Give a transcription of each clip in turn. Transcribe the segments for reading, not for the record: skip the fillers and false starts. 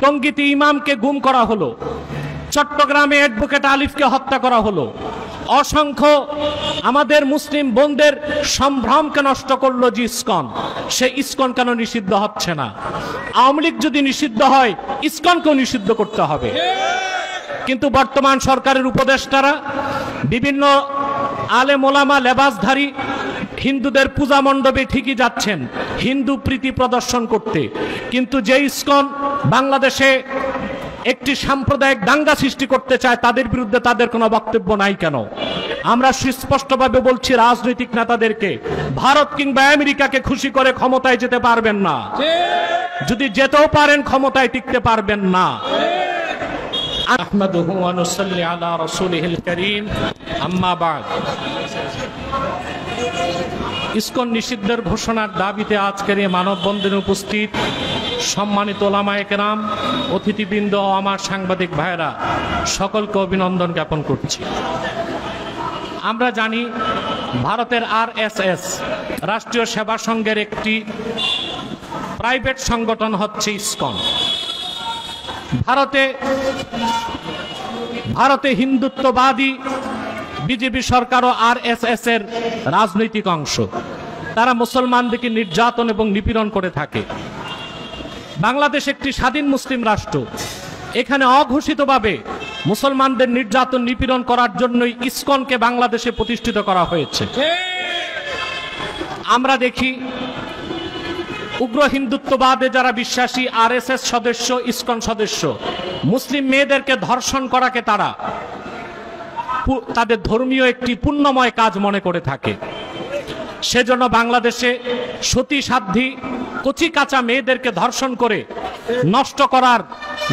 টঙ্গীতে ইমামকে গুম করা হলো, চট্টগ্রামে অ্যাডভোকেট আলিফকে হত্যা করা হলো, অসংখ্য আমাদের মুসলিম বোনদের সম্ভ্রমকে নষ্ট করলো যে ইসকন, সে ইসকন কেন নিষিদ্ধ হচ্ছে না? আওয়ামী লীগ যদি নিষিদ্ধ হয়, ইসকনকেও নিষিদ্ধ করতে হবে। কিন্তু বর্তমান সরকারের উপদেষ্টারা বিভিন্ন আলেম ওলামা লেবাসধারী হিন্দুদের পূজা মণ্ডপে ঠিকই যাচ্ছেন হিন্দু প্রীতি প্রদর্শন করতে, কিন্তু যে ইসকন বাংলাদেশে একটি সাম্প্রদায়িক দাঙ্গা সৃষ্টি করতে চায় তাদের বিরুদ্ধে তাদের কোনো বক্তব্য নাই কেন? আমরা সুস্পষ্টভাবে বলছি রাজনৈতিক নেতাদেরকে, ভারত কিংবা আমেরিকাকে খুশি করে ক্ষমতায় যেতে পারবেন না, যদি যেতেও পারেন ক্ষমতায় টিকতে পারবেন না। আহমাদুহু ওয়া নুসাল্লি আলা রাসূলিহিল কারীম, আম্মা বা'দ। ইসকন নিষিদ্ধের ঘোষণার দাবিতে আজকের এই মানববন্ধনে উপস্থিত সম্মানিত ওলামায়ে কেরাম, অতিথিবৃন্দ ও আমার সাংবাদিক ভাইয়েরা, সকলকে অভিনন্দন জ্ঞাপন করছি। আমরা জানি ভারতের RSS রাষ্ট্রীয় সেবা সংঘের একটি প্রাইভেট সংগঠন হচ্ছে ইসকন। ভারতে হিন্দুত্ববাদী বিজেপি সরকার ও RSS এর রাজনৈতিক অংশ, তারা মুসলমানদেরকে নির্যাতন এবং নিপীড়ন করে থাকে। বাংলাদেশ একটি স্বাধীন মুসলিম রাষ্ট্র, এখানে অঘোষিতভাবে মুসলমানদের নির্যাতন নিপীড়ন করার জন্যই ইসকনকে বাংলাদেশে প্রতিষ্ঠিত করা হয়েছে। আমরা দেখি উগ্র হিন্দুত্ববাদে যারা বিশ্বাসী RSS সদস্য, ইসকন সদস্য, মুসলিম মেয়েদেরকে ধর্ষণ করাকে তারা তাদের ধর্মীয় একটি পুণ্যময় কাজ মনে করে থাকে। সেজন্য বাংলাদেশে সতী সাধ্বী কচি কাঁচা মেয়েদেরকে ধর্ষণ করে নষ্ট করার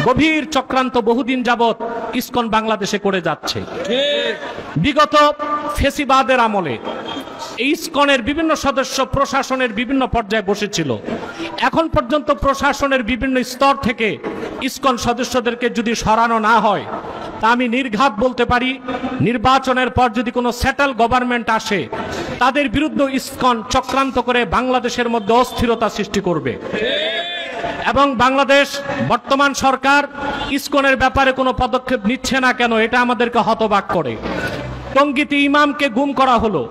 গভীর চক্রান্ত বহুদিন যাবৎ ইসকন বাংলাদেশে করে যাচ্ছে। বিগত ফেসিবাদের আমলে এই ইসকনের বিভিন্ন সদস্য প্রশাসনের বিভিন্ন পর্যায়ে বসেছিল। এখন পর্যন্ত প্রশাসনের বিভিন্ন স্তর থেকে ইসকন সদস্যদেরকে যদি সরানো না হয়, তা আমি নির্ঘাত বলতে পারি নির্বাচনের পর যদি কোনো সেটেল গভর্নমেন্ট আসে, তাদের বিরুদ্ধে ইসকন চক্রান্ত করে বাংলাদেশের মধ্যে অস্থিরতা সৃষ্টি করবে। এবং বাংলাদেশ বর্তমান সরকার ইসকনের ব্যাপারে কোনো পদক্ষেপ নিচ্ছে না কেন, এটা আমাদেরকে হতবাক করে। টঙ্গীতে ইমামকে গুম করা হলো,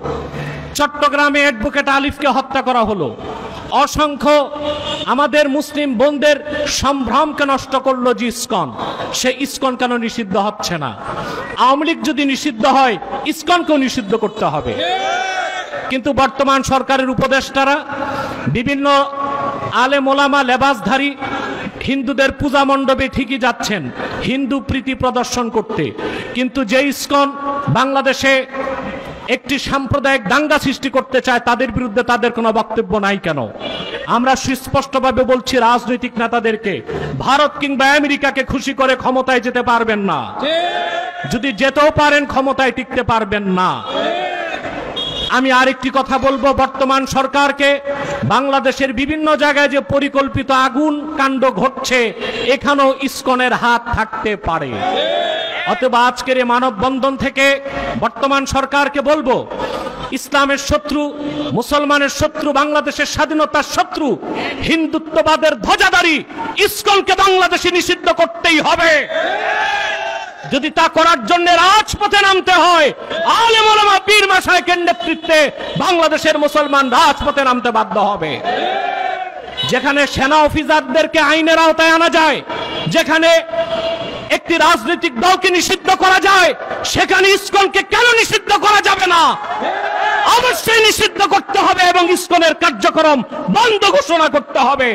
চট্টগ্রামে অ্যাডভোকেট আলিফকে হত্যা করা হলো, অসংখ্য আমাদের মুসলিম বোনদের সম্ভ্রমকে নষ্ট করলো যে ইসকন, সে ইসকন কেন নিষিদ্ধ হচ্ছে না? আওয়ামী লীগ যদি নিষিদ্ধ হয়, ইসকনকেও নিষিদ্ধ করতে হবে। কিন্তু বর্তমান সরকারের উপদেষ্টারা বিভিন্ন আলেম ওলামা লেবাসধারী হিন্দুদের পূজা মণ্ডপে ঠিকই যাচ্ছেন হিন্দু প্রীতি প্রদর্শন করতে, কিন্তু যে ইসকন বাংলাদেশে একটি সাম্প্রদায়িক দাঙ্গা সৃষ্টি করতে চায় তাদের বিরুদ্ধে তাদের কোনো বক্তব্য নাই কেন? আমরা সুস্পষ্টভাবে বলছি রাজনৈতিক নেতাদেরকে, ভারত কিংবা আমেরিকাকে খুশি করে ক্ষমতায় যেতে পারবেন না, যদি যেতেও পারেন ক্ষমতায় টিকতে পারবেন না। আমি আরেকটি কথা বলবো, বর্তমান সরকারকে বাংলাদেশের বিভিন্ন জায়গায় যে পরিকল্পিত আগুন কাণ্ড ঘটছে, এখানেও ইসকনের হাত থাকতে পারে। অতএব আজকের এই মানববন্ধন থেকে বর্তমান সরকারকে বলবো, ইসলামের শত্রু, মুসলমানের শত্রু, বাংলাদেশের স্বাধীনতার শত্রু হিন্দুত্ববাদের ধ্বজাধারী ইসকনকে বাংলাদেশে নিষিদ্ধ করতেই হবে। যদি তা করার জন্য রাজপথে নামতে হয়, আলেম ওলামা পীর মাশায়েখের নেতৃত্বে বাংলাদেশের মুসলমান রাজপথে নামতে বাধ্য হবে। যেখানে সেনা অফিসারদেরকে আইনের আওতায় আনা যায়, যেখানে একটি রাজনৈতিক দলকে নিষিদ্ধ করা যায়, সেখানে ইসকনকে কেন নিষিদ্ধ করা যাবে না? অবশ্যই নিষিদ্ধ করতে হবে এবং ইসকনের কার্যক্রম বন্ধ ঘোষণা করতে হবে,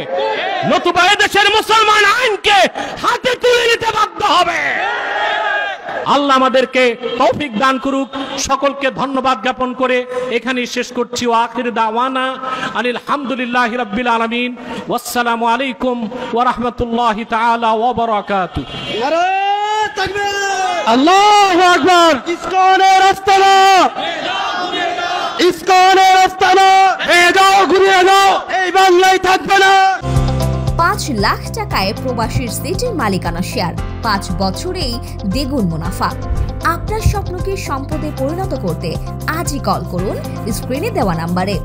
নতুবা এদেশের মুসলমান আইনকে হাতে তুলে নিতে বাধ্য হবে। আল্লাহ আমাদেরকে তৌফিক দান করুক। সকলকে ধন্যবাদ জ্ঞাপন করে এখানেই শেষ করছি। ওয়া আখির দাওয়ানা আনিল হামদুলিল্লাহি রাব্বিল আলামিন। ওয়াসসালামু আলাইকুম ওয়া রাহমাতুল্লাহি তাআলা ওয়া বারাকাতুহু। নারে তাকবীর, আল্লাহু আকবার। ইসকনের আস্তানা, ইসকনের আস্তানা, যাও ঘুরে যাও, এই বাংলায় থাকবে না। 5 লাখ টাকায় প্রবাসীর সিটির মালিকানা শেয়ার, 5 বছরেই দ্বিগুণ মুনাফা। আপনার স্বপ্নকে সম্পদে পরিণত করতে আজই কল করুন স্ক্রিনে দেওয়া নাম্বারে।